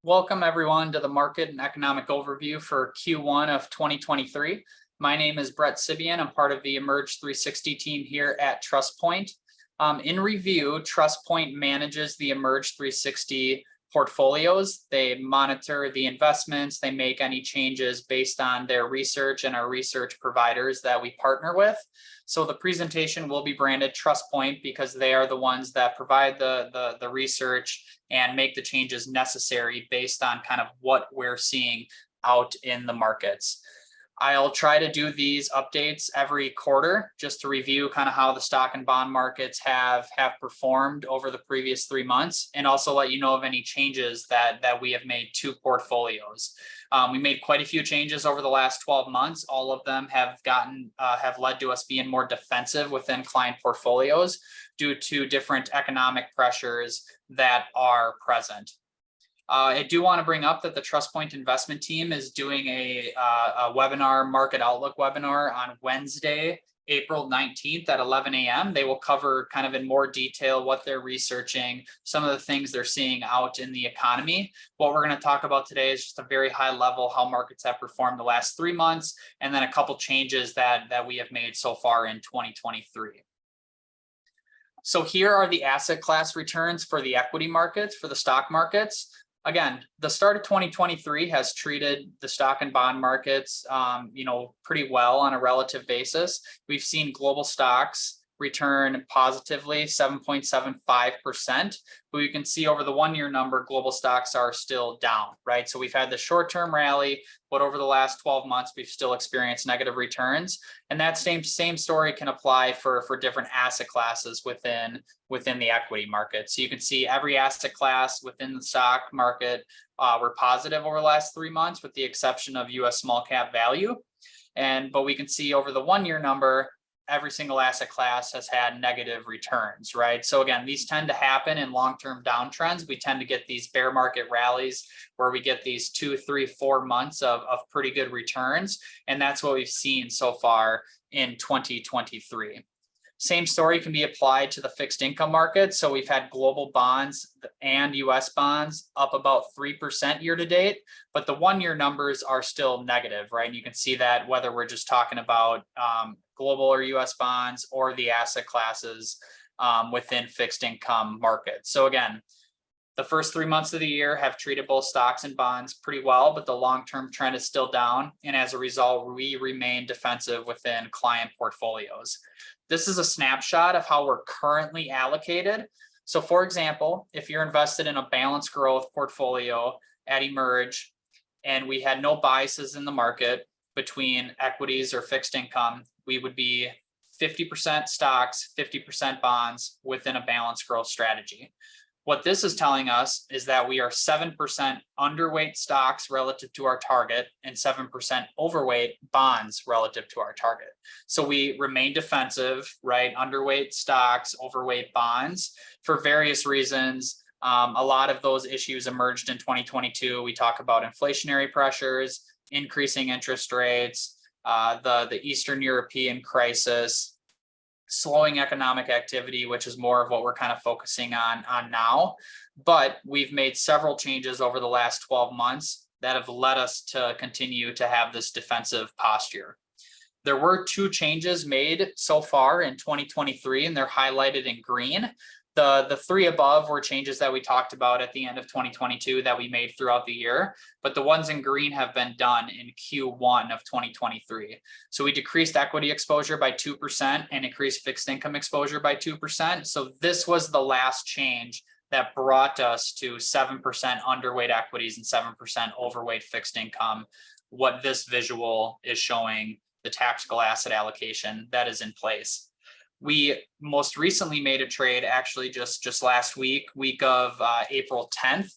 Welcome everyone to the market and economic overview for Q1 of 2023. My name is Brett Sebion. I'm part of the Emerge 360 team here at TrustPoint. In review, TrustPoint manages the Emerge 360 portfolios. They monitor the investments. They make any changes based on their research and our research providers that we partner with. So the presentation will be branded TrustPoint because they are the ones that provide the research and make the changes necessary based on kind of what we're seeing out in the markets. I'll try to do these updates every quarter just to review kind of how the stock and bond markets have performed over the previous 3 months, and also let you know of any changes that we have made to portfolios. We made quite a few changes over the last 12 months. All of them have led to us being more defensive within client portfolios due to different economic pressures that are present. I do want to bring up that the TrustPoint investment team is doing a webinar, market outlook webinar on Wednesday, April 19th at 11 a.m. They will cover kind of in more detail what they're researching, some of the things they're seeing out in the economy. What we're going to talk about today is just a very high level, how markets have performed the last 3 months, and then a couple changes that we have made so far in 2023. So here are the asset class returns for the equity markets, for the stock markets. Again, the start of 2023 has treated the stock and bond markets, pretty well on a relative basis. We've seen global stocks return positively 7.75%, but you can see over the 1-year number, global stocks are still down, right? So we've had the short-term rally, but over the last 12 months, we've still experienced negative returns. And that same story can apply for different asset classes within the equity market. So you can see every asset class within the stock market were positive over the last 3 months, with the exception of US small cap value. But we can see over the 1-year number, every single asset class has had negative returns, right? So again, these tend to happen in long-term downtrends. We tend to get these bear market rallies where we get these 2, 3, 4 months of pretty good returns. And that's what we've seen so far in 2023. Same story can be applied to the fixed income market. So we've had global bonds and US bonds up about 3% year to date, but the 1-year numbers are still negative, right? And you can see that whether we're just talking about global or US bonds or the asset classes within fixed income markets. So again, the first 3 months of the year have treated both stocks and bonds pretty well, but the long-term trend is still down. And as a result, we remain defensive within client portfolios. This is a snapshot of how we're currently allocated. So for example, if you're invested in a balanced growth portfolio at Emerge, and we had no biases in the market between equities or fixed income, we would be 50% stocks, 50% bonds within a balanced growth strategy. What this is telling us is that we are 7% underweight stocks relative to our target and 7% overweight bonds relative to our target. So we remain defensive, right? Underweight stocks, overweight bonds for various reasons. A lot of those issues emerged in 2022. We talk about inflationary pressures, increasing interest rates, the Eastern European crisis, slowing economic activity, which is more of what we're kind of focusing on now. But we've made several changes over the last 12 months that have led us to continue to have this defensive posture. There were 2 changes made so far in 2023, and they're highlighted in green. The 3 above were changes that we talked about at the end of 2022 that we made throughout the year, but the ones in green have been done in Q1 of 2023. So we decreased equity exposure by 2% and increased fixed income exposure by 2%. So this was the last change that brought us to 7% underweight equities and 7% overweight fixed income. What this visual is showing, the tactical asset allocation that is in place. We most recently made a trade, actually just last week of April 10th.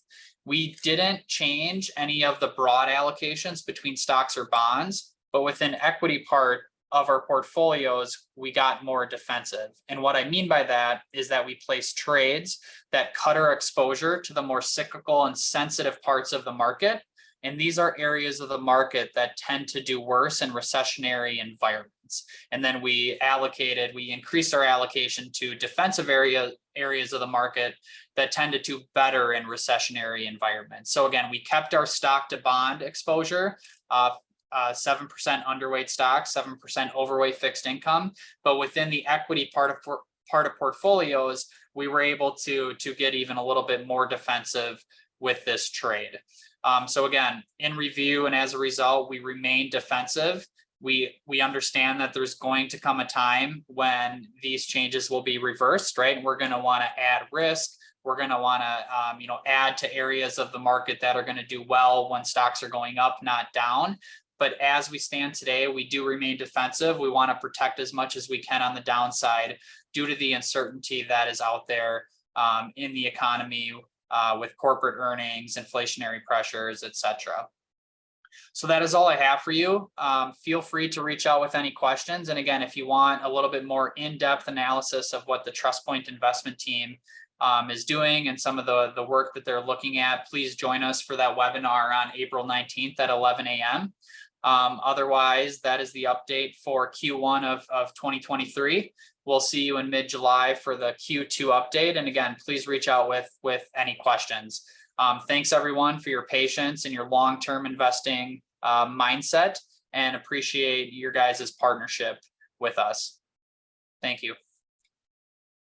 We didn't change any of the broad allocations between stocks or bonds, but within equity part of our portfolios, we got more defensive. And what I mean by that is that we placed trades that cut our exposure to the more cyclical and sensitive parts of the market. And these are areas of the market that tend to do worse in recessionary environments. bonds. And then we increased our allocation to defensive areas of the market that tended to better in recessionary environments. So again, we kept our stock to bond exposure, 7% underweight stocks, 7% overweight fixed income, but within the equity part of portfolios, we were able to get even a little bit more defensive with this trade. So again, in review and as a result, we remain defensive. We understand that there's going to come a time when these changes will be reversed, right? And we're going to want to add risk. We're going to want to, add to areas of the market that are going to do well when stocks are going up, not down. But as we stand today, we do remain defensive. We want to protect as much as we can on the downside due to the uncertainty that is out there in the economy with corporate earnings, inflationary pressures, et cetera. So that is all I have for you. Feel free to reach out with any questions. And again, if you want a little bit more in-depth analysis of what the TrustPoint investment team is doing and some of the work that they're looking at, please join us for that webinar on April 19th at 11 a.m. Otherwise, that is the update for Q1 of 2023. We'll see you in mid-July for the Q2 update. And again, please reach out with any questions. Thanks everyone for your patience and your long-term investing mindset, and appreciate your guys' partnership with us. Thank you.